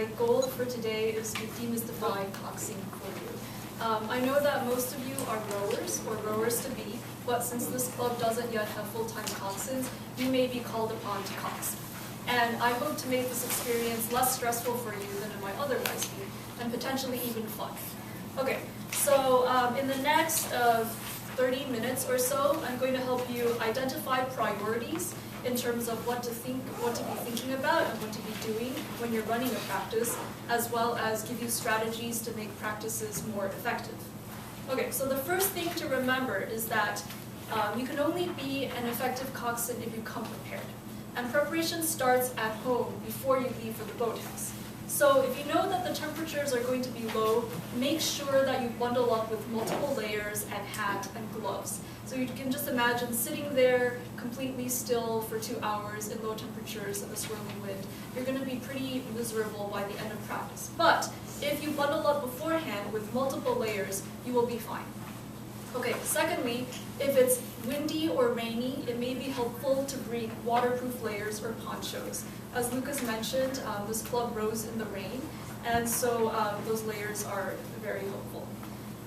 my goal for today is to demystify coxing for you. I know that most of you are rowers or rowers-to-be, but since this club doesn't yet have full-time coxswains, you may be called upon to cox. And I hope to make this experience less stressful for you than it might otherwise be, and potentially even fun. Okay, so in the next 30 minutes or so, I'm going to help you identify priorities in terms of what to be thinking about and what to be doing when you're running a practice, as well as give you strategies to make practices more effective. Okay, so the first thing to remember is that you can only be an effective coxswain if you come prepared. And preparation starts at home before you leave for the boathouse. So if you know that the temperatures are going to be low, make sure that you bundle up with multiple layers and hat and gloves. So you can just imagine sitting there completely still for 2 hours in low temperatures and the swirling wind. You're going to be pretty miserable by the end of practice. But if you bundle up beforehand with multiple layers, you will be fine. Okay, secondly, if it's windy or rainy, it may be helpful to bring waterproof layers or ponchos. As Lucas mentioned, this club rows in the rain, and so those layers are very helpful.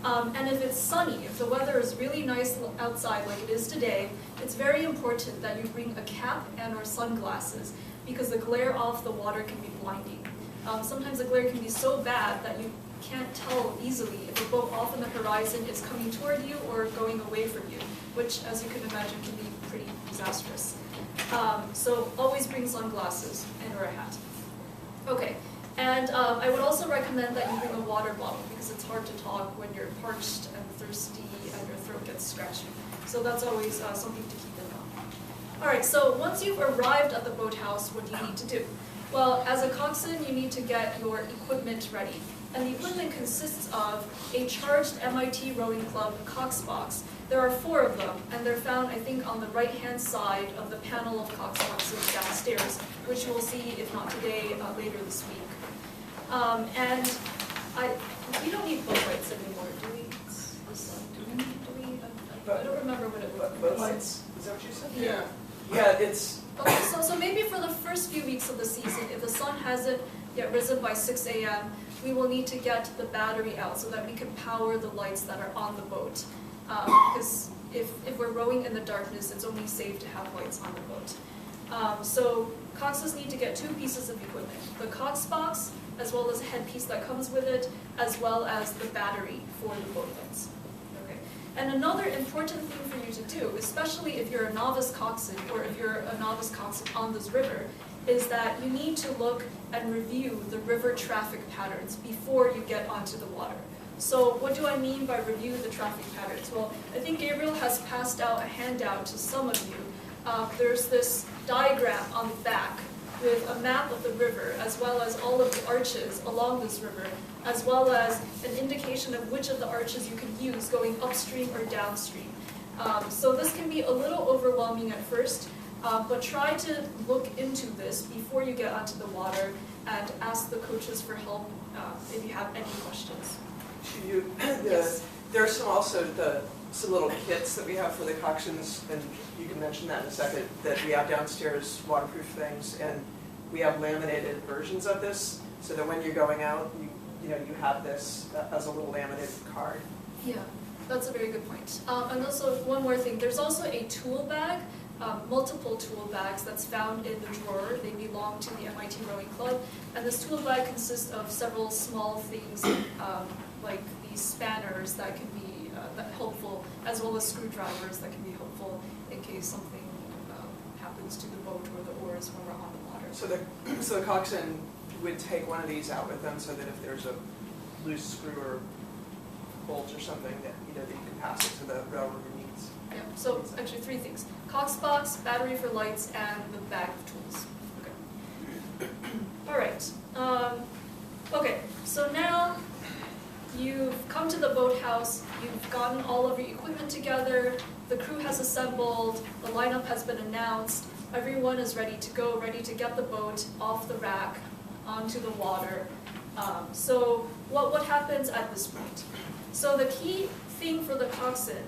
And if it's sunny, if the weather is really nice outside like it is today, it's very important that you bring a cap and or sunglasses, because the glare off the water can be blinding. Sometimes the glare can be so bad that you can't tell easily if a boat off on the horizon is coming toward you or going away from you, which, as you can imagine, can be pretty disastrous. So always bring sunglasses and or a hat. Okay, and I would also recommend that you bring a water bottle, because it's hard to talk when you're parched and thirsty and your throat gets scratchy. So that's always something to keep in mind. All right, so once you've arrived at the boathouse, what do you need to do? Well, as a coxswain, you need to get your equipment ready. And the equipment consists of a charged MIT Rowing Club cox box. There are 4 of them, and they're found, I think, on the right-hand side of the panel of cox boxes downstairs, which you will see, if not today, later this week. We don't need boat lights anymore, do we? I don't remember what it was. Boat lights? Is that what you said? Yeah. Yeah, it's... Okay, so maybe for the first few weeks of the season, if the sun hasn't yet risen by 6 a.m., we will need to get the battery out so that we can power the lights that are on the boat. Because if we're rowing in the darkness, it's only safe to have lights on the boat. So coxswains need to get 2 pieces of equipment: the cox box, as well as a headpiece that comes with it, as well as the battery for the boat lights. Okay. And another important thing for you to do, especially if you're a novice coxswain or if you're a novice coxswain on this river, is that you need to look and review the river traffic patterns before you get onto the water. So what do I mean by review the traffic patterns? Well, I think Gabriel has passed out a handout to some of you. There's this diagram on the back with a map of the river, as well as all of the arches along this river, as well as an indication of which of the arches you can use going upstream or downstream. So this can be a little overwhelming at first, but try to look into this before you get onto the water and ask the coaches for help if you have any questions. Yes. There are some little kits that we have for the coxswains, and you can mention that in a second, that we have downstairs, waterproof things, and we have laminated versions of this, so that when you're going out, you have this as a little laminated card. Yeah, that's a very good point. And also, one more thing, there's also a tool bag, multiple tool bags that's found in the drawer. They belong to the MIT Rowing Club, and this tool bag consists of several small things like these spanners that can be helpful, as well as screwdrivers that can be helpful in case something happens to the boat or the oars when we're on the water. So the coxswain would take one of these out with them, so that if there's a loose screw or bolt or something, that that you can pass it to the railroad needs. Yeah. So actually 3 things: cox box, battery for lights, and the bag of tools. Okay. All right. Okay. So now you've come to the boathouse. You've gotten all of your equipment together. The crew has assembled. The lineup has been announced. Everyone is ready to go, ready to get the boat off the rack onto the water. So what happens at this point? So the key thing for the coxswain,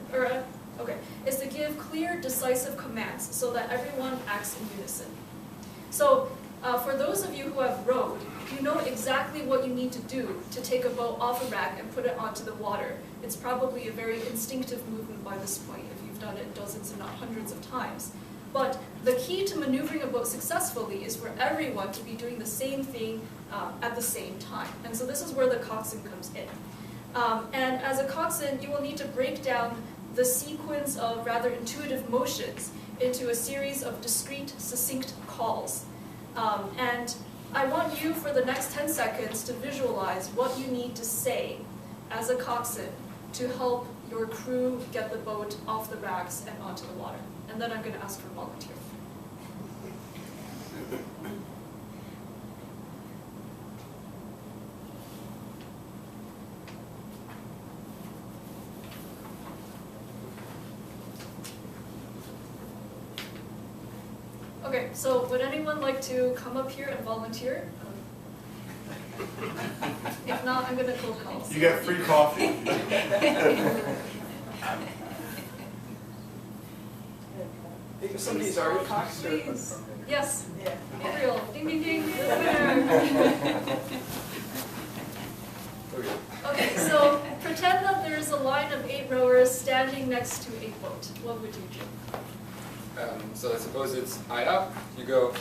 is to give clear, decisive commands so that everyone acts in unison. So for those of you who have rowed, you you know exactly what you need to do to take a boat off a rack and put it onto the water. It's probably a very instinctive movement by this point if you've done it dozens if not hundreds of times. But the key to maneuvering a boat successfully is for everyone to be doing the same thing at the same time. And so this is where the coxswain comes in. And as a coxswain, you will need to break down the sequence of rather intuitive motions into a series of discrete, succinct calls. And I want you, for the next 10 seconds, to visualize what you need to say as a coxswain to help your crew get the boat off the racks and onto the water. And then I'm going to ask for volunteers. Okay, so would anyone like to come up here and volunteer? If not, I'm going to cold calls. You get free coffee. If somebody's already coxed or... Yes. Yeah. Gabriel. Ding, ding, ding. You're the winner. Okay, so pretend that there's a line of 8 rowers standing next to a boat. What would you do? So let's suppose it's eye up. You go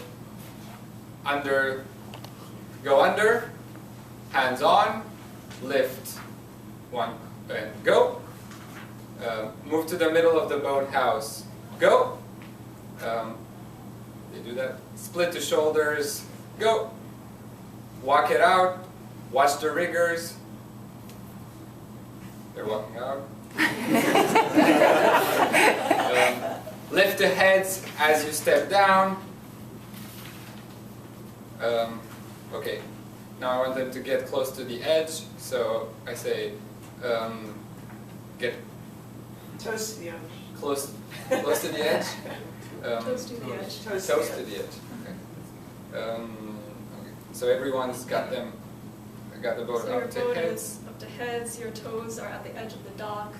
under, hands on, lift, 1, and go. Move to the middle of the boathouse, go. You do that. Split the shoulders, go. Walk it out, watch the riggers. They're walking out. Lift the heads as you step down. Okay, now I want them to get close to the edge, so I say, get Toes to the edge. close to the edge. Toes to the edge. Toes Toes to the edge. Okay. Okay. So everyone's got them. Got the boat So your up to boat heads. is up to heads, your toes are at the edge of the dock.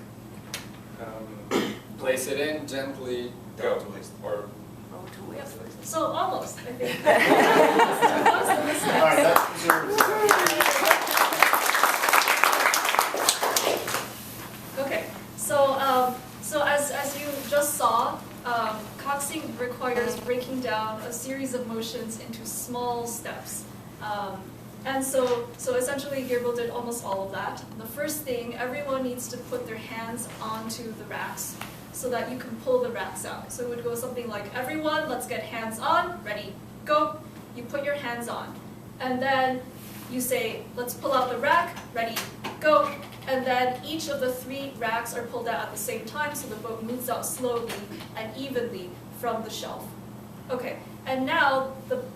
Place it in gently. Go. Or So almost, I think. All right, that deserves. Okay, so as you just saw, coxing requires breaking down a series of motions into small steps. And so essentially Gabriel did almost all of that. The first thing, everyone needs to put their hands onto the racks so that you can pull the racks out. So it would go something like, everyone, let's get hands on, ready, go. You put your hands on. And then you say, let's pull out the rack, ready, go. And then each of the 3 racks are pulled out at the same time, so the boat moves out slowly and evenly from the shelf. Okay, and now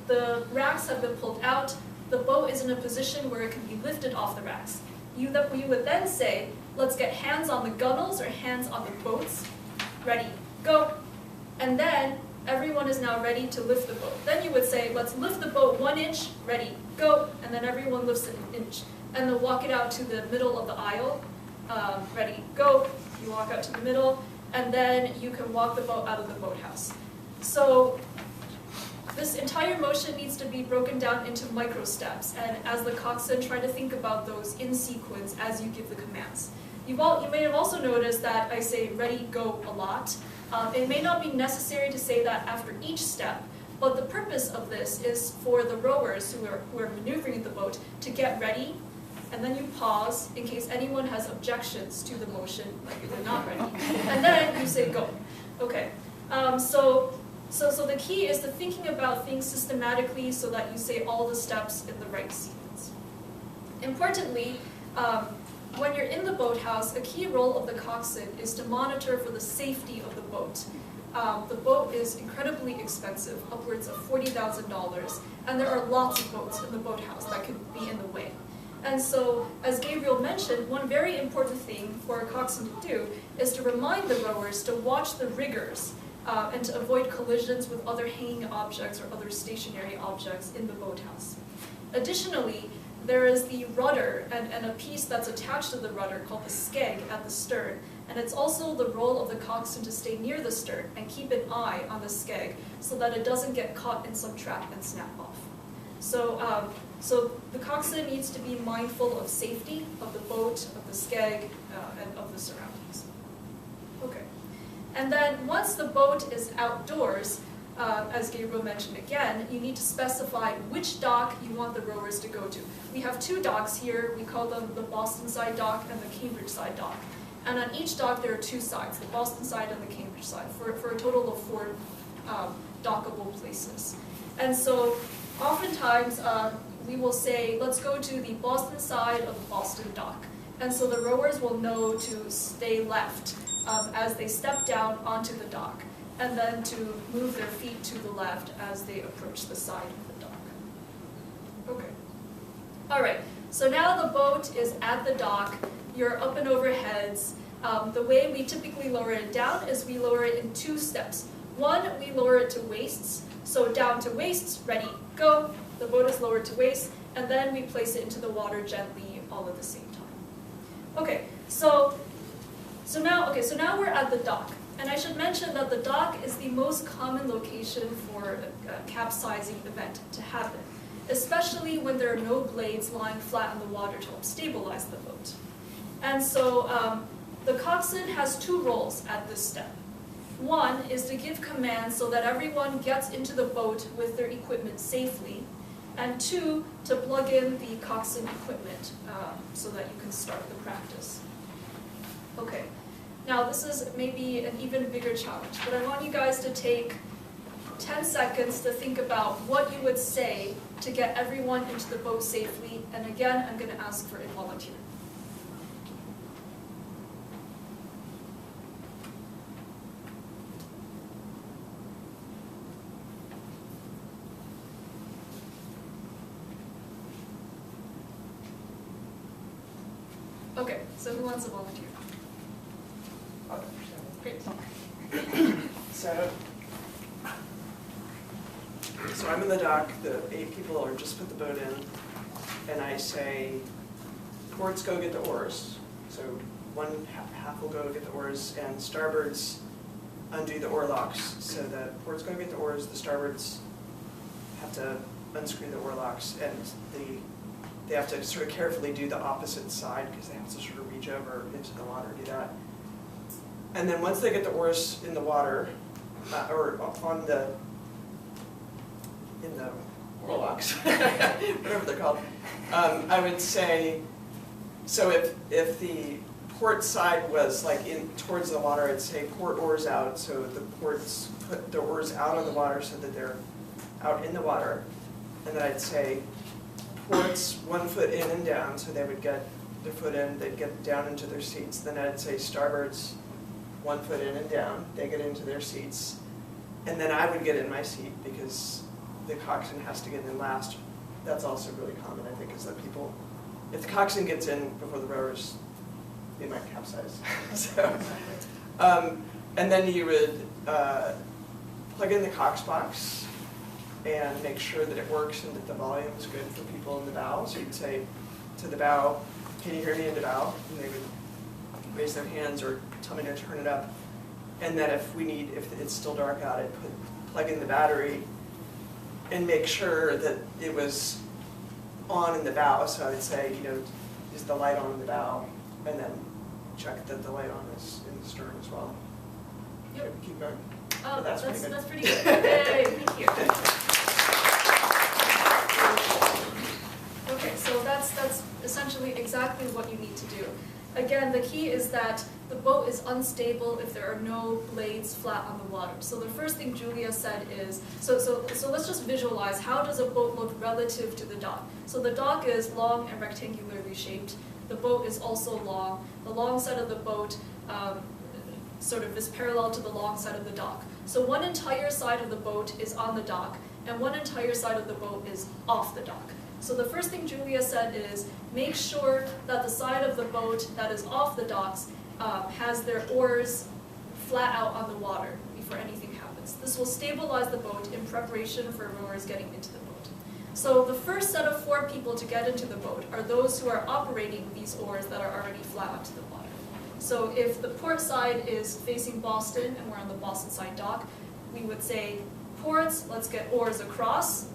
the racks have been pulled out. The boat is in a position where it can be lifted off the racks. You would then say, let's get hands on the gunnels or hands on the boats. Ready, go. And then everyone is now ready to lift the boat. Then you would say, let's lift the boat 1 inch, ready, go. And then everyone lifts it 1 inch. And then walk it out to the middle of the aisle. Ready, go. You walk out to the middle. And then you can walk the boat out of the boathouse. So this entire motion needs to be broken down into micro steps, and as the coxswain, try to think about those in sequence as you give the commands. You may have also noticed that I say ready, go a lot. It may not be necessary to say that after each step, but the purpose of this is for the rowers who are maneuvering the boat to get ready, and then you pause in case anyone has objections to the motion, like they're not ready, and then you say go. Okay, So the key is to thinking about things systematically so that you say all the steps in the right sequence. Importantly, when you're in the boathouse, a key role of the coxswain is to monitor for the safety of the boat. The boat is incredibly expensive, upwards of $40,000, and there are lots of boats in the boathouse that could be in the way. And so, as Gabriel mentioned, one very important thing for a coxswain to do is to remind the rowers to watch the riggers and to avoid collisions with other hanging objects or other stationary objects in the boathouse. Additionally, there is the rudder and a piece that's attached to the rudder called the skeg at the stern, and it's also the role of the coxswain to stay near the stern and keep an eye on the skeg so that it doesn't get caught in some trap and snap off. So So the coxswain needs to be mindful of safety of the boat, of the skeg, and of the surroundings. Okay. And then once the boat is outdoors, as Gabriel mentioned again, you need to specify which dock you want the rowers to go to. We have two docks here. We call them the Boston side dock and the Cambridge side dock. And on each dock there are two sides, the Boston side and the Cambridge side, for a total of 4 dockable places. And so oftentimes we will say, let's go to the Boston side of the Boston dock. And so the rowers will know to stay left as they step down onto the dock, and then to move their feet to the left as they approach the side of the dock. Okay. All right, so now the boat is at the dock, you're up and over heads. The way we typically lower it down is we lower it in 2 steps. One, we lower it to waists, so down to waists, ready, go. The boat is lowered to waist, and then we place it into the water gently all at the same time. Okay, so now we're at the dock. And I should mention that the dock is the most common location for a capsizing event to happen, especially when there are no blades lying flat in the water to help stabilize the boat. And so the coxswain has 2 roles at this step. One is to give commands so that everyone gets into the boat with their equipment safely, and 2, to plug in the coxswain equipment so that you can start the practice. Okay. Now this is maybe an even bigger challenge, but I want you guys to take 10 seconds to think about what you would say to get everyone into the boat safely, and again, I'm going to ask for a volunteer. Okay, so who wants to volunteer? Great. So I'm in the dock, the 8 people are just put the boat in, and I say, ports go get the oars. So one half will go get the oars, and starboards undo the oar locks. So the ports go get the oars, the starboards have to unscrew the oar locks, and they have to sort of carefully do the opposite side because they have to sort of reach over into the water and do that. And then once they get the oars in the water, or in the oar locks, whatever they're called, I would say, so if the port side was like in towards the water, I'd say port oars out, so the ports put the oars out on the water so that they're out in the water. And then I'd say ports 1 foot in and down, so they would get their foot in, they'd get down into their seats. Then I'd say starboards 1 foot in and down, they get into their seats. And then I would get in my seat because the coxswain has to get in last. That's also really common, I think, is that people, if the coxswain gets in before the rowers, they might capsize. So, and then you would plug in the cox box and make sure that it works and that the volume is good for people in the bow. So you'd say to the bow, can you hear me in the bow? And they would raise their hands or tell me to turn it up. And then if it's still dark out, I'd plug in the battery and make sure that it was on in the bow. So I would say, is the light on in the bow? And then check that the light on is in the stern as well. Yep. Keep going. Oh, That's pretty good. Yay, thank you. Okay, so that's essentially exactly what you need to do. Again, the key is that the boat is unstable if there are no blades flat on the water. So the first thing Julia said is, so let's just visualize, how does a boat look relative to the dock? So the dock is long and rectangularly shaped. The boat is also long. The long side of the boat sort of is parallel to the long side of the dock. So one entire side of the boat is on the dock, and one entire side of the boat is off the dock. So the first thing Julia said is, make sure that the side of the boat that is off the docks has their oars flat out on the water before anything happens. This will stabilize the boat in preparation for rowers getting into the boat. So the first set of 4 people to get into the boat are those who are operating these oars that are already flat onto the water. So if the port side is facing Boston and we're on the Boston side dock, we would say, ports, let's get oars across.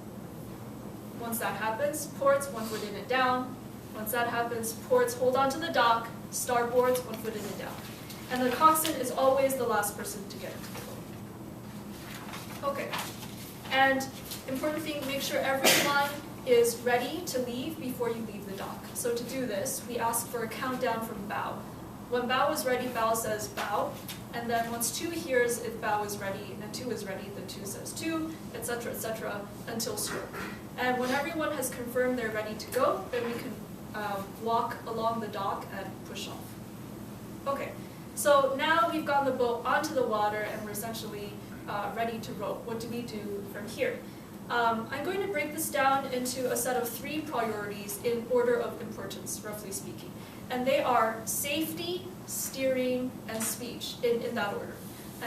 Once that happens, ports, 1 foot in and down. Once that happens, ports, hold on to the dock. Starboards, 1 foot in and down. And the coxswain is always the last person to get into the boat. Okay. And important thing, make sure everyone is ready to leave before you leave the dock. So to do this, we ask for a countdown from bow. When bow is ready, bow says bow. And then once 2 hears if bow is ready and 2 is ready, then 2 says 2, etc., until stroke. And when everyone has confirmed they're ready to go, then we can walk along the dock and push off. Okay, so now we've gotten the boat onto the water and we're essentially ready to row. What do we do from here? I'm going to break this down into a set of 3 priorities in order of importance, roughly speaking. And they are safety, steering, and speech, in that order.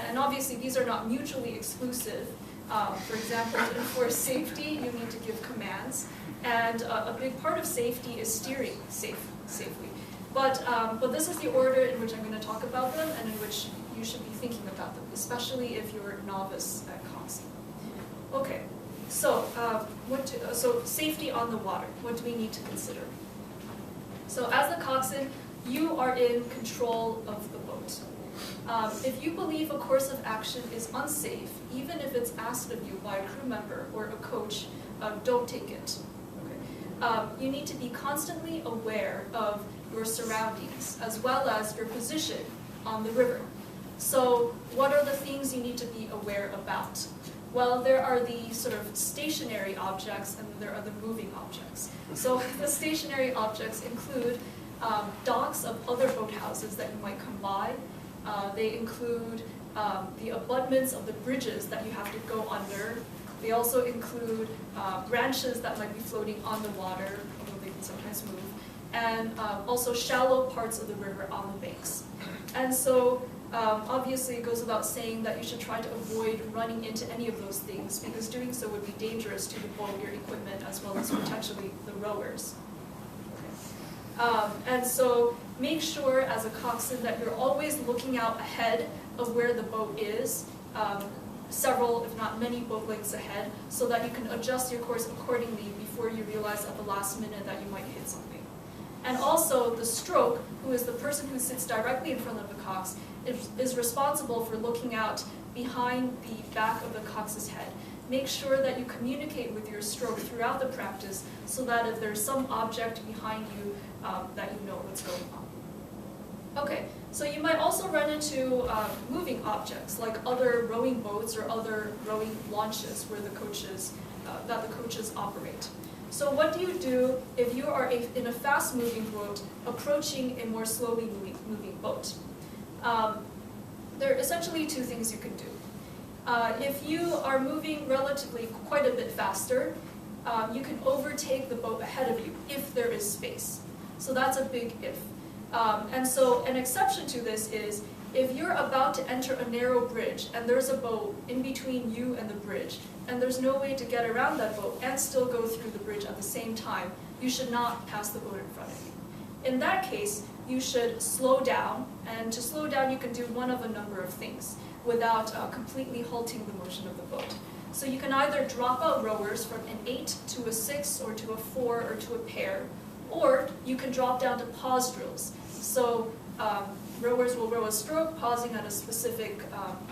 And obviously these are not mutually exclusive. For example, to enforce safety, you need to give commands. And a big part of safety is steering safely. But this is the order in which I'm going to talk about them and in which you should be thinking about them, especially if you're a novice at coxing. Okay, so, so safety on the water, what do we need to consider? So as the coxswain, you are in control of the boat. If you believe a course of action is unsafe, even if it's asked of you by a crew member or a coach, don't take it. Okay. You need to be constantly aware of your surroundings as well as your position on the river. So what are the things you need to be aware about? Well, there are the sort of stationary objects and there are the moving objects. So the stationary objects include docks of other boathouses that you might come by. They include the abutments of the bridges that you have to go under. They also include branches that might be floating on the water, although they can sometimes move, and also shallow parts of the river on the banks. And so obviously it goes without saying that you should try to avoid running into any of those things because doing so would be dangerous to the boat, your equipment, as well as potentially the rowers. And so make sure as a coxswain that you're always looking out ahead of where the boat is, several, if not many boat lengths ahead, so that you can adjust your course accordingly before you realize at the last minute that you might hit something. And also the stroke, who is the person who sits directly in front of the cox, is responsible for looking out behind the back of the cox's head. Make sure that you communicate with your stroke throughout the practice so that if there's some object behind you, that you know what's going on. Okay, so you might also run into moving objects like other rowing boats or other rowing launches where the coaches, that the coaches operate. So what do you do if you are in a fast-moving boat approaching a more slowly moving boat? There are essentially 2 things you can do. If you are moving relatively quite a bit faster, you can overtake the boat ahead of you if there is space. So that's a big if. And so an exception to this is if you're about to enter a narrow bridge and there's a boat in between you and the bridge, and there's no way to get around that boat and still go through the bridge at the same time, you should not pass the boat in front of you. In that case, you should slow down, and to slow down you can do one of a number of things without completely halting the motion of the boat. So you can either drop out rowers from an 8 to a 6 or to a 4 or to a pair, or you can drop down to pause drills. So rowers will row a stroke, pausing at a specific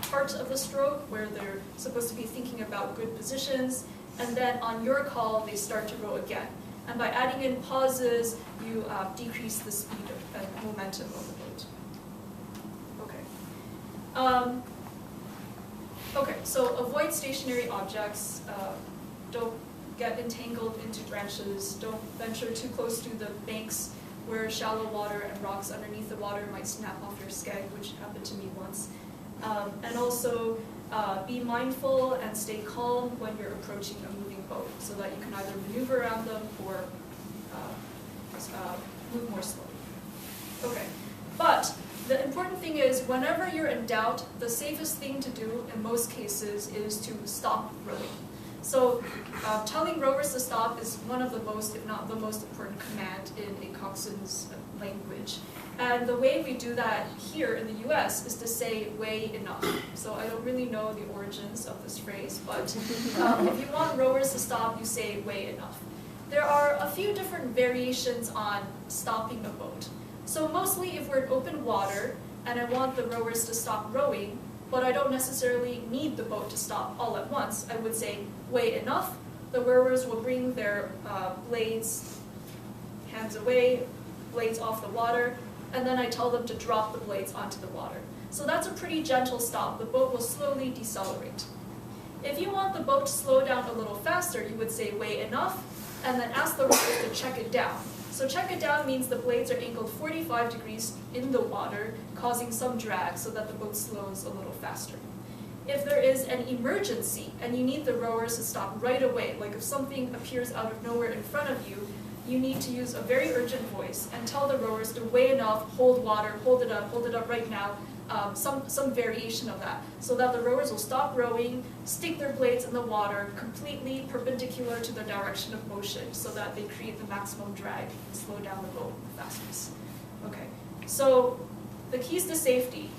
part of the stroke where they're supposed to be thinking about good positions, and then on your call they start to row again. And by adding in pauses, you decrease the speed and momentum of the boat. Okay. Okay, so avoid stationary objects. Don't get entangled into branches. Don't venture too close to the banks where shallow water and rocks underneath the water might snap off your skeg, which happened to me once. And also be mindful and stay calm when you're approaching a moving boat so that you can either maneuver around them or move more slowly. Okay, but the important thing is whenever you're in doubt, the safest thing to do in most cases is to stop rowing. So telling rowers to stop is one of the most, if not the most important command in a coxswain's language. And the way we do that here in the US is to say way enough. So I don't really know the origins of this phrase, but if you want rowers to stop, you say way enough. there are a few different variations on stopping a boat. So mostly if we're in open water and I want the rowers to stop rowing, but I don't necessarily need the boat to stop all at once, I would say, wait enough. The rowers will bring their blades, hands away, blades off the water, and then I tell them to drop the blades onto the water. So that's a pretty gentle stop. The boat will slowly decelerate. If you want the boat to slow down a little faster, you would say wait enough, and then ask the rowers to check it down. So check it down means the blades are angled 45 degrees in the water, causing some drag so that the boat slows a little faster. If there is an emergency and you need the rowers to stop right away, like if something appears out of nowhere in front of you, you need to use a very urgent voice and tell the rowers to weigh enough, hold water, hold it up right now, some variation of that, so that the rowers will stop rowing, stick their blades in the water completely perpendicular to the direction of motion so that they create the maximum drag and slow down the boat the fastest. Okay, so the keys to safety: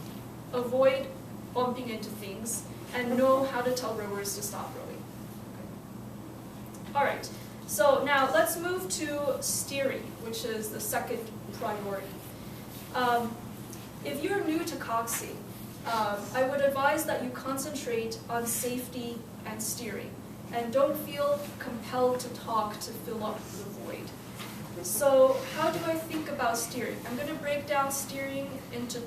avoid bumping into things and know how to tell rowers to stop rowing. Okay. All right, so now let's move to steering, which is the second priority. If you're new to coxing, I would advise that you concentrate on safety and steering, and don't feel compelled to talk to fill up the void. So how do I think about steering? I'm going to break down steering into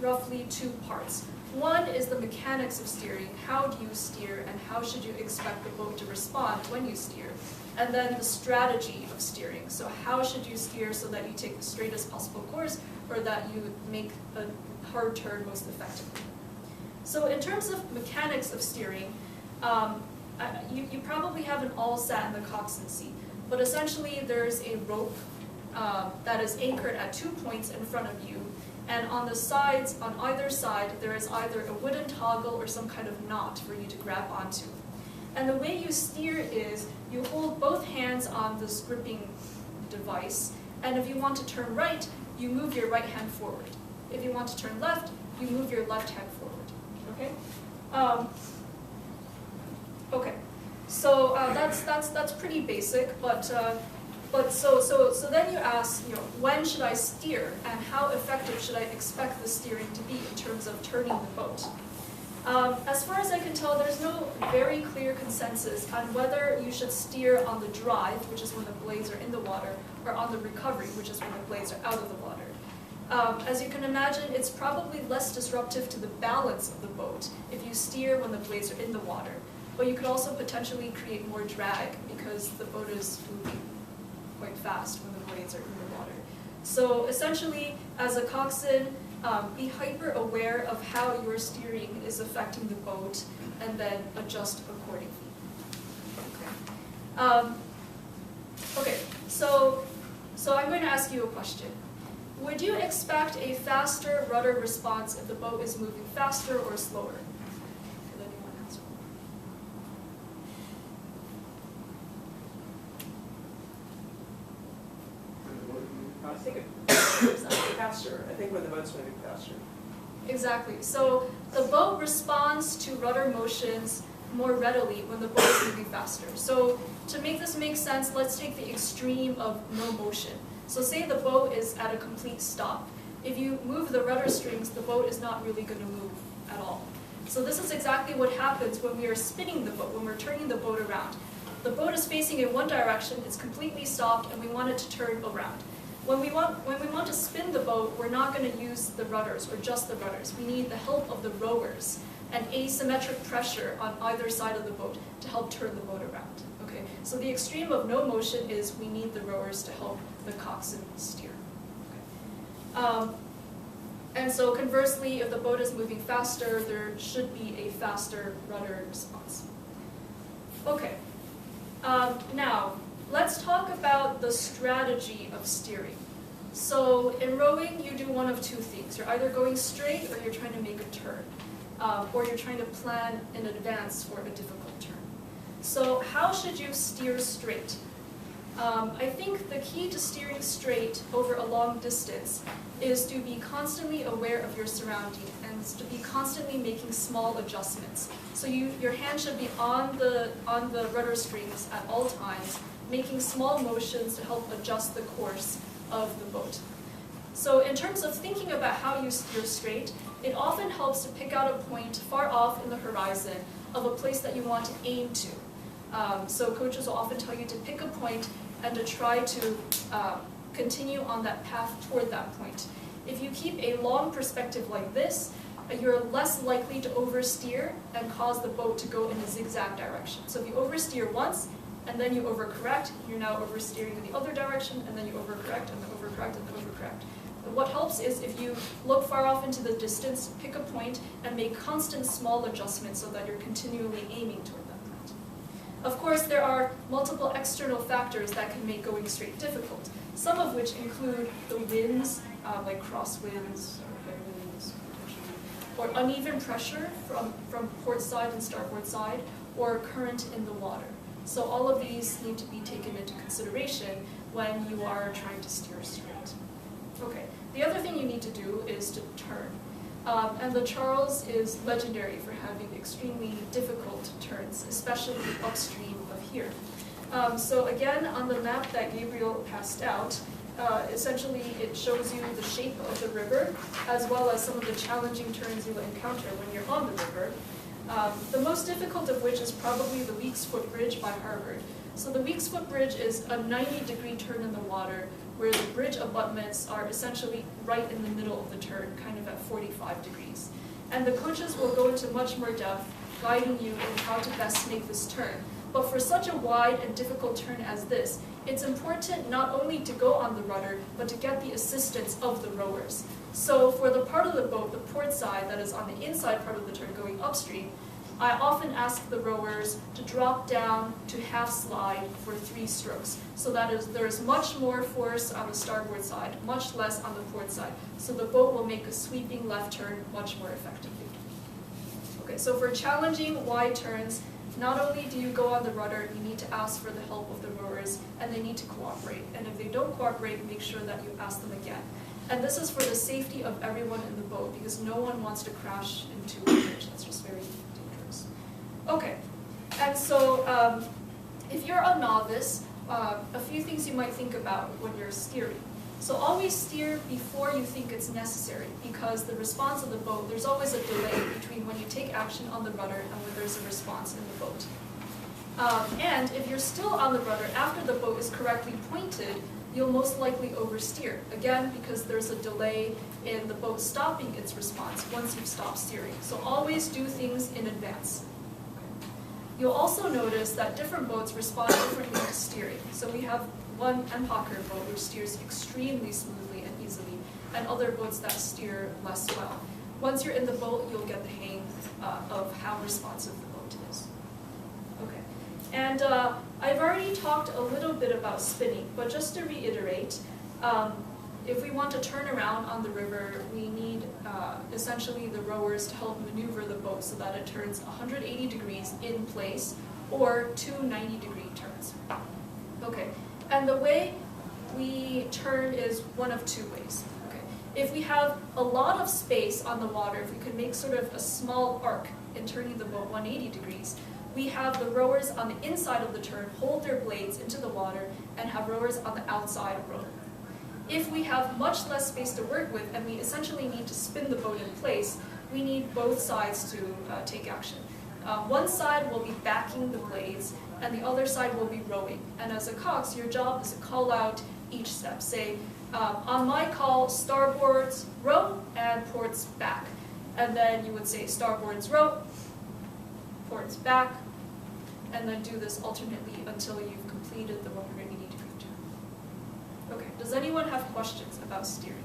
roughly two parts. One is the mechanics of steering. How do you steer, and how should you expect the boat to respond when you steer? And then the strategy of steering. So how should you steer so that you take the straightest possible course, or that you make a hard turn most effectively? So in terms of mechanics of steering, you probably haven't all sat in the coxswain seat, but essentially there's a rope that is anchored at 2 points in front of you, and on the sides, on either side, there is either a wooden toggle or some kind of knot for you to grab onto. And the way you steer is you hold both hands on this gripping device, and if you want to turn right, you move your right hand forward. If you want to turn left, you move your left hand forward. Okay? Okay. So that's pretty basic, but so then you ask, when should I steer, and how effective should I expect the steering to be in terms of turning the boat? As far as I can tell, there's no very clear consensus on whether you should steer on the drive, which is when the blades are in the water, or on the recovery, which is when the blades are out of the water. As you can imagine, it's probably less disruptive to the balance of the boat if you steer when the blades are in the water. But you could also potentially create more drag because the boat is moving quite fast when the blades are in the water. So essentially, as a coxswain, be hyper aware of how your steering is affecting the boat, and then adjust accordingly. Okay. Okay. So I'm going to ask you a question. Would you expect a faster rudder response if the boat is moving faster or slower? Could anyone answer? I think it's faster. I think when the boat's moving faster. Exactly. So the boat responds to rudder motions more readily when the boat is moving faster. So to make this make sense, let's take the extreme of no motion. So say the boat is at a complete stop. If you move the rudder strings, the boat is not really going to move at all. So this is exactly what happens when we are spinning the boat, when we're turning the boat around. The boat is facing in one direction, it's completely stopped, and we want it to turn around. When we want to spin the boat, we're not going to use the rudders or just the rudders. We need the help of the rowers and asymmetric pressure on either side of the boat to help turn the boat around. Okay, so the extreme of no motion is we need the rowers to help the coxswain steer. Okay. And so conversely, if the boat is moving faster, there should be a faster rudder response. Okay, now let's talk about the strategy of steering. So in rowing, you do one of two things. You're either going straight or you're trying to make a turn, or you're trying to plan in advance for a difficult turn. So how should you steer straight? I think the key to steering straight over a long distance is to be constantly aware of your surroundings and to be constantly making small adjustments. So your hand should be on the rudder strings at all times, making small motions to help adjust the course of the boat. So in terms of thinking about how you steer straight, it often helps to pick out a point far off in the horizon of a place that you want to aim to. So coaches will often tell you to pick a point and to try to continue on that path toward that point. If you keep a long perspective like this, you're less likely to oversteer and cause the boat to go in a zigzag direction. So if you oversteer once, and then you overcorrect, you're now oversteering in the other direction, and then you overcorrect, and then overcorrect, and then overcorrect. But what helps is if you look far off into the distance, pick a point, and make constant small adjustments so that you're continually aiming toward that point. Of course, there are multiple external factors that can make going straight difficult, some of which include the winds, like crosswinds, or headwinds, or uneven pressure from port side and starboard side, or current in the water. So all of these need to be taken into consideration when you are trying to steer straight. Okay, the other thing you need to do is to turn. And the Charles is legendary for having extremely difficult turns, especially upstream of here. So again, on the map that Gabriel passed out, essentially it shows you the shape of the river, as well as some of the challenging turns you will encounter when you're on the river. The most difficult of which is probably the Weeks Foot Bridge by Harvard. So the Weeks Foot Bridge is a 90-degree turn in the water, where the bridge abutments are essentially right in the middle of the turn, kind of at 45 degrees. And the coaches will go into much more depth, guiding you in how to best make this turn. But for such a wide and difficult turn as this, it's important not only to go on the rudder, but to get the assistance of the rowers. So for the part of the boat, the port side that is on the inside part of the turn going upstream, I often ask the rowers to drop down to half slide for 3 strokes. So there is much more force on the starboard side, much less on the port side. So the boat will make a sweeping left turn much more effectively. Okay, so for challenging wide turns, not only do you go on the rudder, you need to ask for the help of the rowers, and they need to cooperate. And if they don't cooperate, make sure that you ask them again. And this is for the safety of everyone in the boat, because no one wants to crash into a bridge. That's just very dangerous. Okay, and so if you're a novice, a few things you might think about when you're steering. So always steer before you think it's necessary, because the response of the boat, there's always a delay between when you take action on the rudder and when there's a response in the boat. And if you're still on the rudder after the boat is correctly pointed, you'll most likely oversteer, again because there's a delay in the boat stopping its response once you've stopped steering. So always do things in advance. Okay. You'll also notice that different boats respond differently to steering. So we have one MITRC boat which steers extremely smoothly and easily, and other boats that steer less well. Once you're in the boat, you'll get the hang of how responsive the boat is. Okay, and I've already talked a little bit about spinning, but just to reiterate, if we want to turn around on the river, we need essentially the rowers to help maneuver the boat so that it turns 180 degrees in place, or 2 90-degree turns. Okay. And the way we turn is one of 2 ways. Okay. If we have a lot of space on the water, if we could make sort of a small arc in turning the boat 180 degrees, we have the rowers on the inside of the turn hold their blades into the water and have rowers on the outside row. If we have much less space to work with and we essentially need to spin the boat in place, we need both sides to take action. One side will be backing the blades, and the other side will be rowing. And as a cox, your job is to call out each step. Say, on my call, starboards row and ports back. And then you would say starboards row, ports back, and then do this alternately until you've completed the 180-degree turn. Okay, does anyone have questions about steering?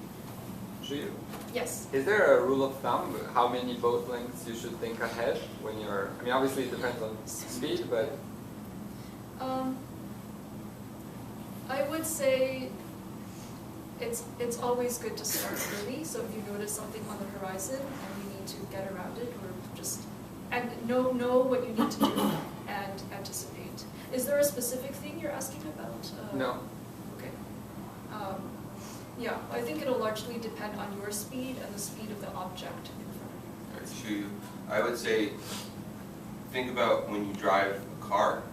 Shuyu? Yes? Is there a rule of thumb how many boat lengths you should think ahead when you're, I mean obviously it depends on speed, but... I would say it's always good to start early, so if you notice something on the horizon and you need to get around it, or just know what you need to do and anticipate. Is there a specific thing you're asking about? No. Okay. Yeah, I think it'll largely depend on your speed and the speed of the object in front of you. Shuyu, I would say, think about when you drive a car,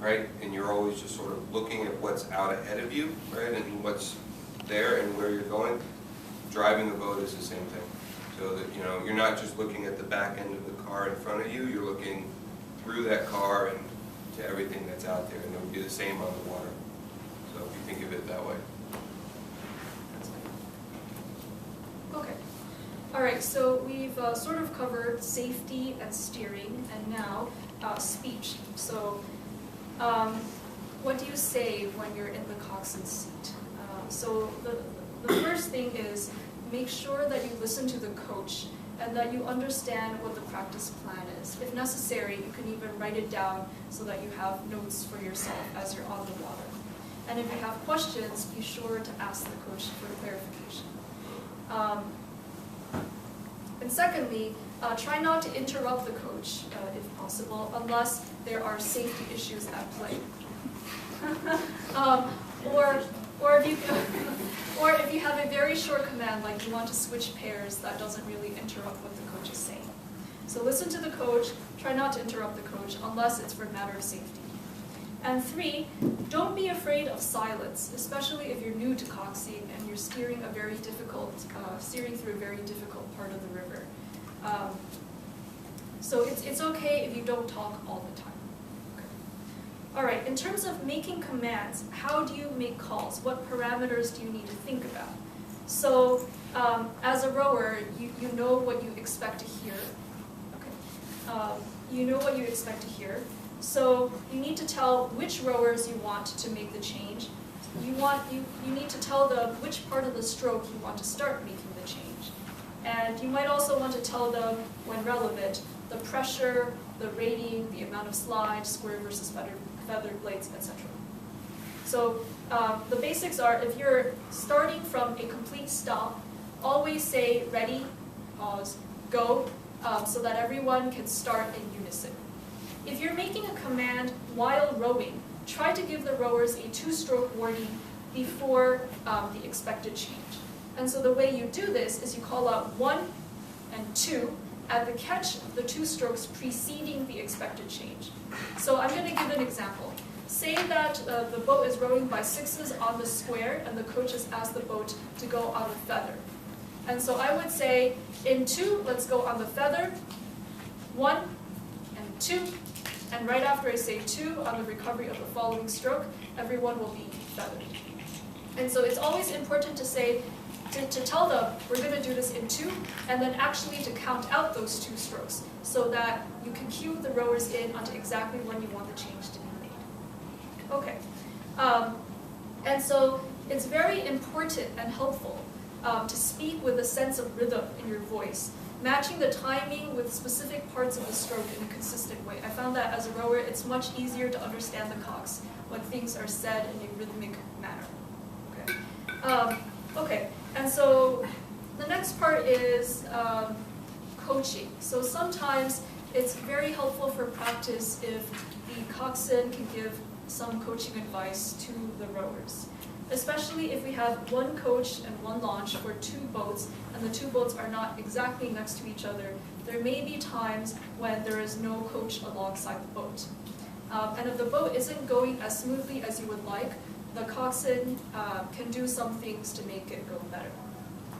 right? And you're always just sort of looking at what's out ahead of you, right? And what's there and where you're going. Driving a boat is the same thing. So that, you know, you're not just looking at the back end of the car in front of you, you're looking through that car and to everything that's out there, and it would be the same on the water. So if you think of it that way. Okay. All right, so we've sort of covered safety and steering, and now speech. So what do you say when you're in the coxswain seat? So the first thing is make sure that you listen to the coach and that you understand what the practice plan is. If necessary, you can even write it down so that you have notes for yourself as you're on the water. And if you have questions, be sure to ask the coach for clarification. And secondly, try not to interrupt the coach, if possible, unless there are safety issues at play. Or if you have a very short command, like you want to switch pairs, that doesn't really interrupt what the coach is saying. So listen to the coach, try not to interrupt the coach unless it's for a matter of safety. And 3, don't be afraid of silence, especially if you're new to coxing and you're steering through a very difficult part of the river. So it's okay if you don't talk all the time. All right, in terms of making commands, how do you make calls? What parameters do you need to think about? So as a rower, you know what you expect to hear. Okay. You know what you expect to hear. So you need to tell which rowers you want to make the change. You need to tell them which part of the stroke you want to start making the change. And you might also want to tell them, when relevant, the pressure, the rating, the amount of slide, square versus feathered blades, etc. So the basics are, if you're starting from a complete stop, always say ready, pause, go, so that everyone can start in unison. If you're making a command while rowing, try to give the rowers a 2-stroke warning before the expected change. And so the way you do this is you call out 1 and 2 at the catch of the 2 strokes preceding the expected change. So I'm going to give an example. Say that the boat is rowing by 6s on the square and the coach has asked the boat to go on the feather. And so I would say, in 2, let's go on the feather, 1 and 2, and right after I say 2 on the recovery of the following stroke, everyone will be feathered. And so it's always important to say, to tell them, we're going to do this in 2, and then actually to count out those 2 strokes, so that you can cue the rowers in onto exactly when you want the change to be made. Okay. And so it's very important and helpful to speak with a sense of rhythm in your voice, matching the timing with specific parts of the stroke in a consistent way. I found that as a rower, it's much easier to understand the cox when things are said in a rhythmic manner. Okay. Okay. And so the next part is coaching. So sometimes it's very helpful for practice if the coxswain can give some coaching advice to the rowers, especially if we have one coach and one launch for 2 boats, and the 2 boats are not exactly next to each other. There may be times when there is no coach alongside the boat. And if the boat isn't going as smoothly as you would like, the coxswain can do some things to make it go better.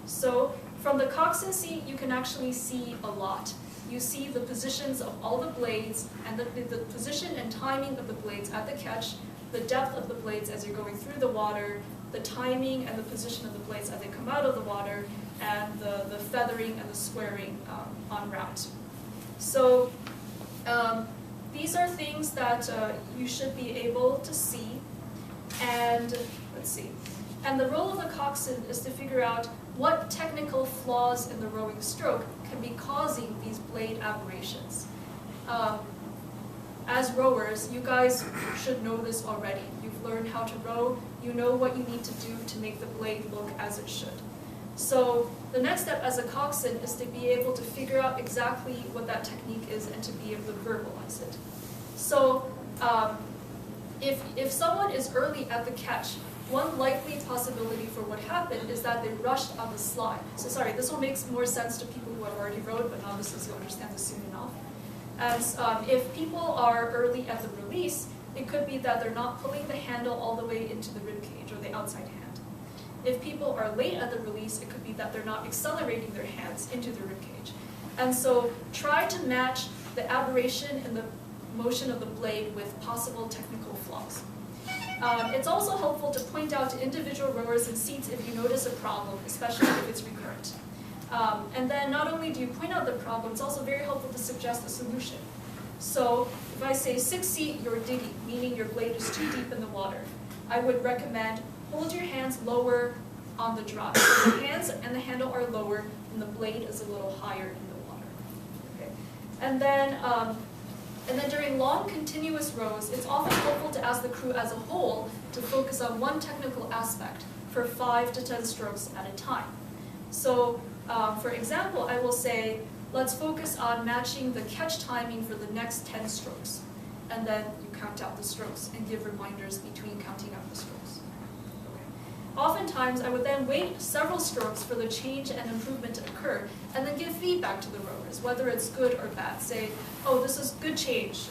So from the coxswain seat, you can actually see a lot. You see the positions of all the blades, and the position and timing of the blades at the catch, the depth of the blades as you're going through the water, the timing and the position of the blades as they come out of the water, and the feathering and the squaring en route. So these are things that you should be able to see. And let's see. And the role of the coxswain is to figure out what technical flaws in the rowing stroke can be causing these blade aberrations. As rowers, you guys should know this already. You've learned how to row. You know what you need to do to make the blade look as it should. So the next step as a coxswain is to be able to figure out exactly what that technique is and to be able to verbalize it. So if someone is early at the catch, one likely possibility for what happened is that they rushed on the slide. So sorry, this will make more sense to people who have already rowed, but novices will understand this soon enough. As if people are early at the release, it could be that they're not pulling the handle all the way into the rib cage or the outside hand. If people are late at the release, it could be that they're not accelerating their hands into the rib cage. And so try to match the aberration in the motion of the blade with possible technical flaws. It's also helpful to point out to individual rowers in seats if you notice a problem, especially if it's recurrent. And then not only do you point out the problem, it's also very helpful to suggest a solution. So if I say 6 seat, you're digging, meaning your blade is too deep in the water, I would recommend hold your hands lower on the drive. So the hands and the handle are lower and the blade is a little higher in the water. Okay. And then during long continuous rows, it's often helpful to ask the crew as a whole to focus on one technical aspect for 5 to 10 strokes at a time. So for example, I will say, let's focus on matching the catch timing for the next 10 strokes. And then you count out the strokes and give reminders between counting out the strokes. Okay. Oftentimes, I would then wait several strokes for the change and improvement to occur, and then give feedback to the rowers, whether it's good or bad. Say, oh, this is good change,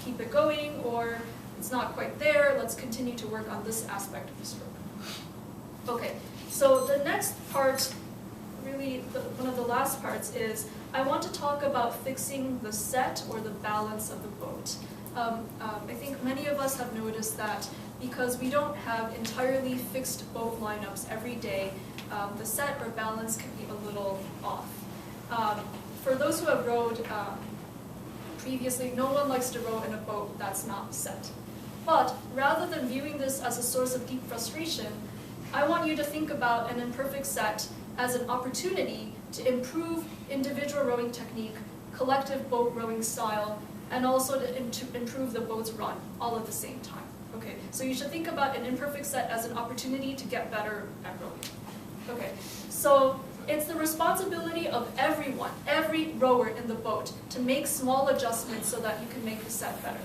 keep it going, or it's not quite there, let's continue to work on this aspect of the stroke. Okay, so the next part, really one of the last parts, is I want to talk about fixing the set or the balance of the boat. I think many of us have noticed that because we don't have entirely fixed boat lineups every day, the set or balance can be a little off. For those who have rowed previously, no one likes to row in a boat that's not set. But rather than viewing this as a source of deep frustration, I want you to think about an imperfect set as an opportunity to improve individual rowing technique, collective boat rowing style, and also to improve the boat's run, all at the same time. Okay, so you should think about an imperfect set as an opportunity to get better at rowing. Okay, so it's the responsibility of everyone, every rower in the boat, to make small adjustments so that you can make the set better.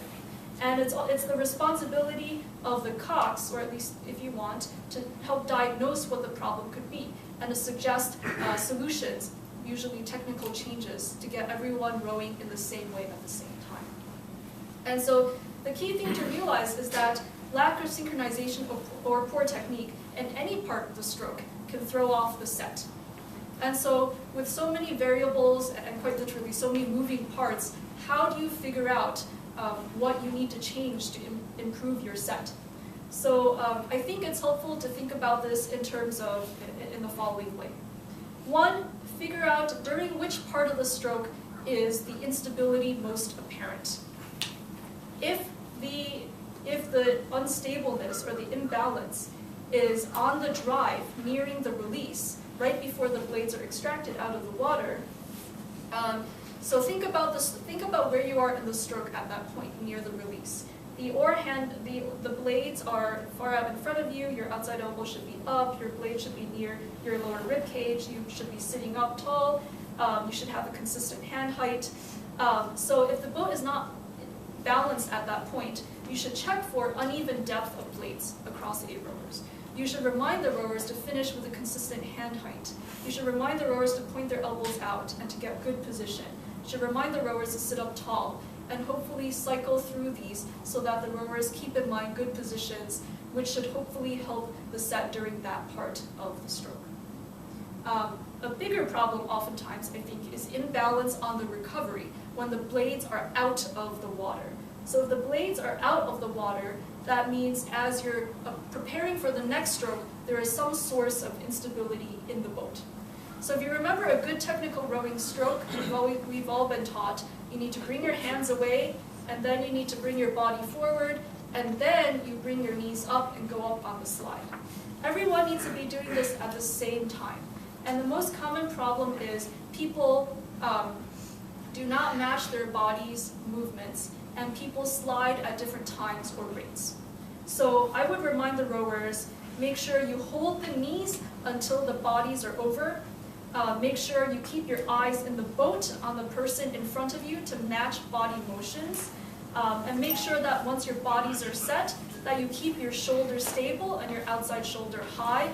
And it's the responsibility of the cox, or at least if you want, to help diagnose what the problem could be, and to suggest solutions, usually technical changes, to get everyone rowing in the same way at the same time. And so the key thing to realize is that lack of synchronization or poor technique in any part of the stroke can throw off the set. And so with so many variables and quite literally so many moving parts, how do you figure out what you need to change to improve your set? So I think it's helpful to think about this in terms of, in the following way. One, figure out during which part of the stroke is the instability most apparent. If the unstableness or the imbalance is on the drive nearing the release, right before the blades are extracted out of the water, so think about this. Think about where you are in the stroke at that point near the release. The blades are far out in front of you. Your outside elbow should be up. Your blade should be near your lower rib cage. You should be sitting up tall. You should have a consistent hand height. So if the boat is not balanced at that point, you should check for uneven depth of blades across 8 rowers. You should remind the rowers to finish with a consistent hand height. You should remind the rowers to point their elbows out and to get good position. You should remind the rowers to sit up tall, and hopefully cycle through these so that the rowers keep in mind good positions, which should hopefully help the set during that part of the stroke. A bigger problem oftentimes, I think, is imbalance on the recovery when the blades are out of the water. So if the blades are out of the water, that means as you're preparing for the next stroke, there is some source of instability in the boat. So if you remember a good technical rowing stroke, we've all been taught, you need to bring your hands away, and then you need to bring your body forward, and then you bring your knees up and go up on the slide. Everyone needs to be doing this at the same time. And the most common problem is people do not match their body's movements, and people slide at different times or rates. So I would remind the rowers, make sure you hold the knees until the bodies are over. Make sure you keep your eyes in the boat on the person in front of you to match body motions. And make sure that once your bodies are set, that you keep your shoulders stable and your outside shoulder high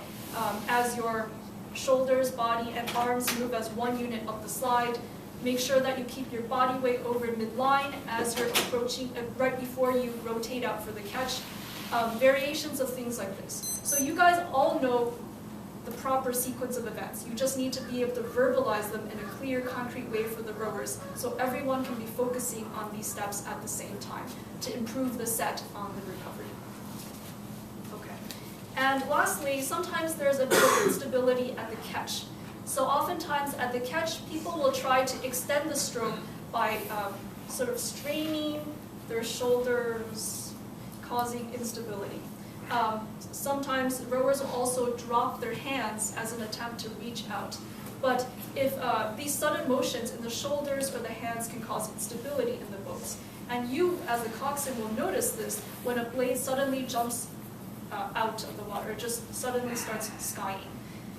as your shoulders, body, and arms move as one unit up the slide. Make sure that you keep your body weight over midline as you're approaching, right before you rotate out for the catch. Variations of things like this. So you guys all know the proper sequence of events. You just need to be able to verbalize them in a clear, concrete way for the rowers, so everyone can be focusing on these steps at the same time to improve the set on the recovery. Okay. And lastly, sometimes there's a bit of instability at the catch. So oftentimes at the catch, people will try to extend the stroke by sort of straining their shoulders, causing instability. Sometimes rowers will also drop their hands as an attempt to reach out. But if these sudden motions in the shoulders or the hands can cause instability in the boats. And you, as a coxswain, will notice this when a blade suddenly jumps out of the water, just suddenly starts skying.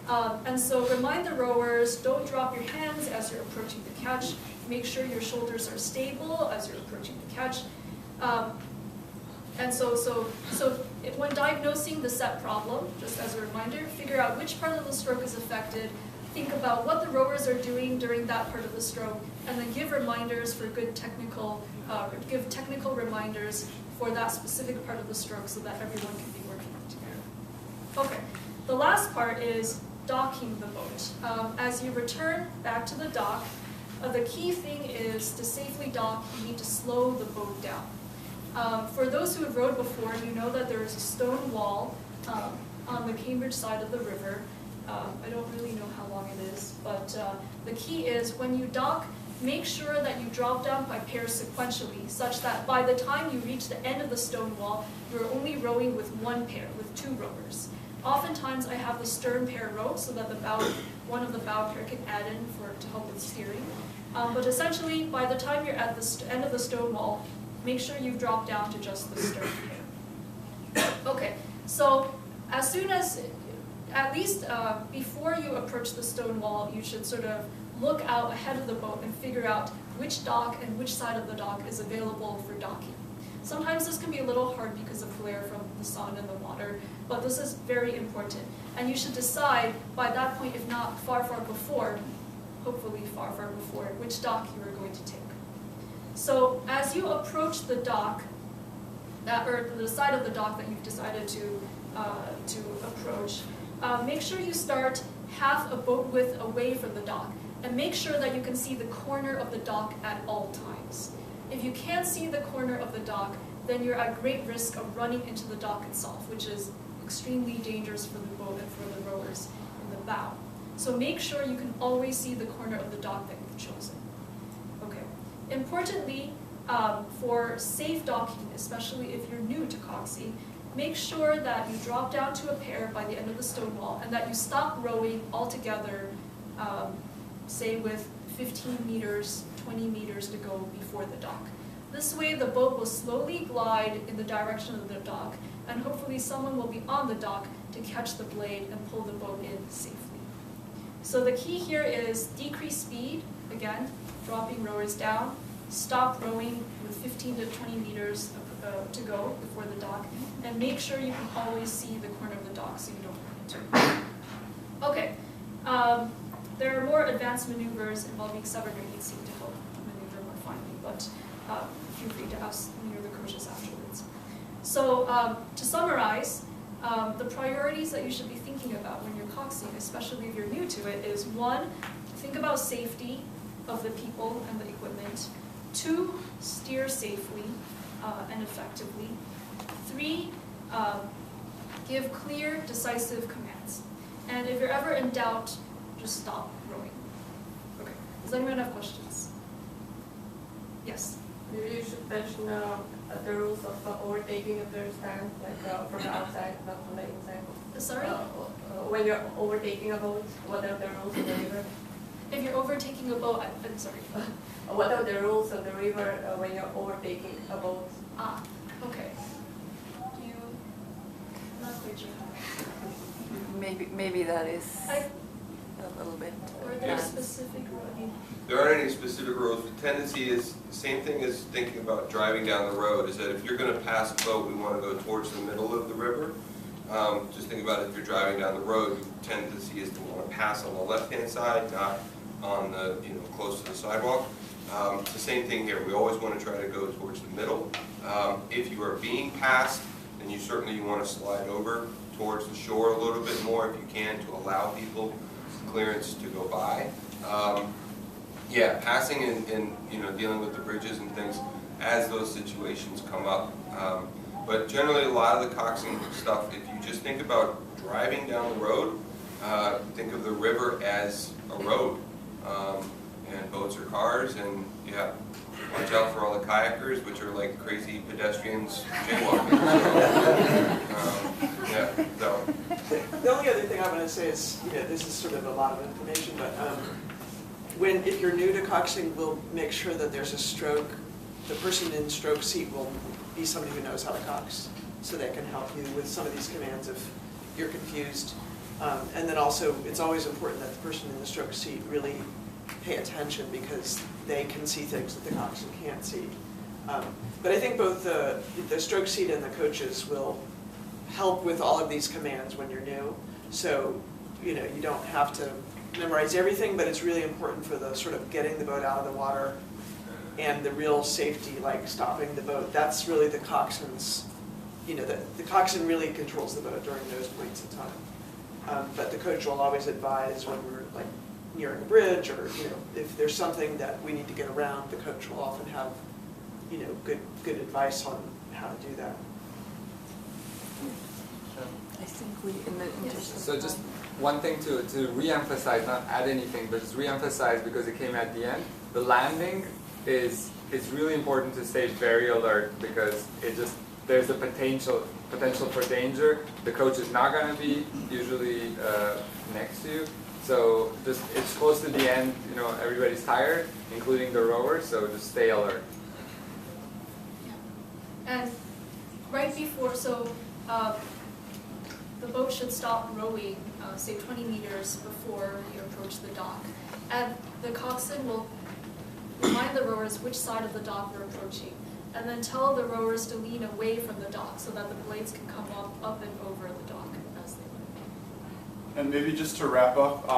And so remind the rowers, don't drop your hands as you're approaching the catch. Make sure your shoulders are stable as you're approaching the catch. And so when diagnosing the set problem, just as a reminder, figure out which part of the stroke is affected, think about what the rowers are doing during that part of the stroke, and then give reminders for good technical, give technical reminders for that specific part of the stroke so that everyone can be working together. Okay, the last part is docking the boat. As you return back to the dock, the key thing is to safely dock, you need to slow the boat down. For those who have rowed before, you know that there is a stone wall on the Cambridge side of the river. I don't really know how long it is, but the key is when you dock, make sure that you drop down by pairs sequentially, such that by the time you reach the end of the stone wall, you're only rowing with one pair, with two rowers. Oftentimes I have the stern pair row so that one of the bow pair can add in to help with steering. But essentially, by the time you're at the end of the stone wall, make sure you've dropped down to just the stern pair. Okay, so as soon as, at least before you approach the stone wall, you should sort of look out ahead of the boat and figure out which dock and which side of the dock is available for docking. Sometimes this can be a little hard because of glare from the sun and the water, but this is very important. And you should decide by that point, if not far before, hopefully far before, which dock you are going to take. So as you approach the dock, or the side of the dock that you've decided to approach, make sure you start half a boat width away from the dock, and make sure that you can see the corner of the dock at all times. If you can't see the corner of the dock, then you're at great risk of running into the dock itself, which is extremely dangerous for the boat and for the rowers in the bow. So make sure you can always see the corner of the dock that you've chosen. Okay. Importantly, for safe docking, especially if you're new to coxing, make sure that you drop down to a pair by the end of the stone wall and that you stop rowing altogether, say with 15 meters, 20 meters to go before the dock. This way the boat will slowly glide in the direction of the dock, and hopefully someone will be on the dock to catch the blade and pull the boat in safely. So the key here is decrease speed, again, dropping rowers down, stop rowing with 15 to 20 meters to go before the dock, and make sure you can always see the corner of the dock so you don't run into it. Okay, there are more advanced maneuvers involving subordinate seat to help maneuver more finely, but feel free to ask any of the coaches afterwards. So to summarize, the priorities that you should be thinking about when you're coxing, especially if you're new to it, is 1, think about safety of the people and the equipment. 2, steer safely and effectively. 3, give clear, decisive commands. And if you're ever in doubt, just stop rowing. Okay. Does anyone have questions? Yes? Maybe you should mention the rules of overtaking if there's time, like from the outside, not from the inside. Sorry? When you're overtaking a boat, what are the rules of the river? If you're overtaking a boat, I'm sorry. What are the rules of the river when you're overtaking a boat? Ah, okay. Do you, I'm not quite sure. Maybe that is I, a little bit. Or are there specific rules? There aren't any specific rules. The tendency is the same thing as thinking about driving down the road, is that if you're going to pass a boat, we want to go towards the middle of the river. Just think about it, if you're driving down the road, the tendency is to want to pass on the left-hand side, not on the, close to the sidewalk. It's the same thing here. We always want to try to go towards the middle. If you are being passed, then you certainly want to slide over towards the shore a little bit more if you can to allow people clearance to go by. Yeah, passing and dealing with the bridges and things as those situations come up. But generally, a lot of the coxing stuff, if you just think about driving down the road, think of the river as a road, and boats are cars, and yeah, watch out for all the kayakers, which are like crazy pedestrians jaywalking. Yeah, so. The only other thing I want to say is, this is sort of a lot of information, but if you're new to coxing, we'll make sure that there's a stroke. The person in stroke seat will be somebody who knows how to cox, so they can help you with some of these commands if you're confused. And then also, it's always important that the person in the stroke seat really pay attention, because they can see things that the coxswain can't see. But I think both the stroke seat and the coaches will help with all of these commands when you're new. So, you don't have to memorize everything, but it's really important for the sort of getting the boat out of the water and the real safety, like stopping the boat. That's really the coxswain's, the coxswain really controls the boat during those points in time. But the coach will always advise when we're like nearing a bridge, or if there's something that we need to get around, the coach will often have good advice on how to do that. I think we, in the interest of So just time. one thing to re-emphasize, not add anything, but just re-emphasize because it came at the end. The landing it's really important to stay very alert, because there's a potential for danger. The coach is not going to be usually next to you. So it's close to the end, everybody's tired, including the rowers, so just stay alert. Yeah. And right before, the boat should stop rowing, say 20 meters before you approach the dock. And the coxswain will remind the rowers which side of the dock we're approaching, and then tell the rowers to lean away from the dock so that the blades can come up and over the dock as they lean. And maybe just to wrap up,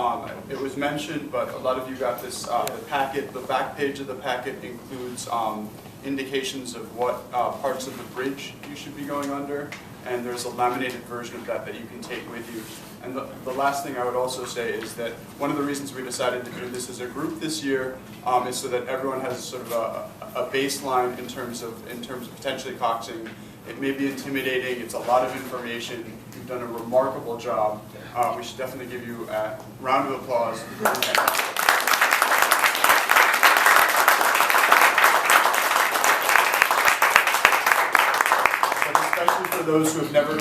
it was mentioned, but a lot of you got this, the packet, the back page of the packet includes indications of what parts of the bridge you should be going under, and there's a laminated version of that you can take with you. And the last thing I would also say is that one of the reasons we decided to do this as a group this year is so that everyone has sort of a baseline in terms of potentially coxing. It may be intimidating, it's a lot of information, you've done a remarkable job. We should definitely give you a round of applause. Especially for those who have never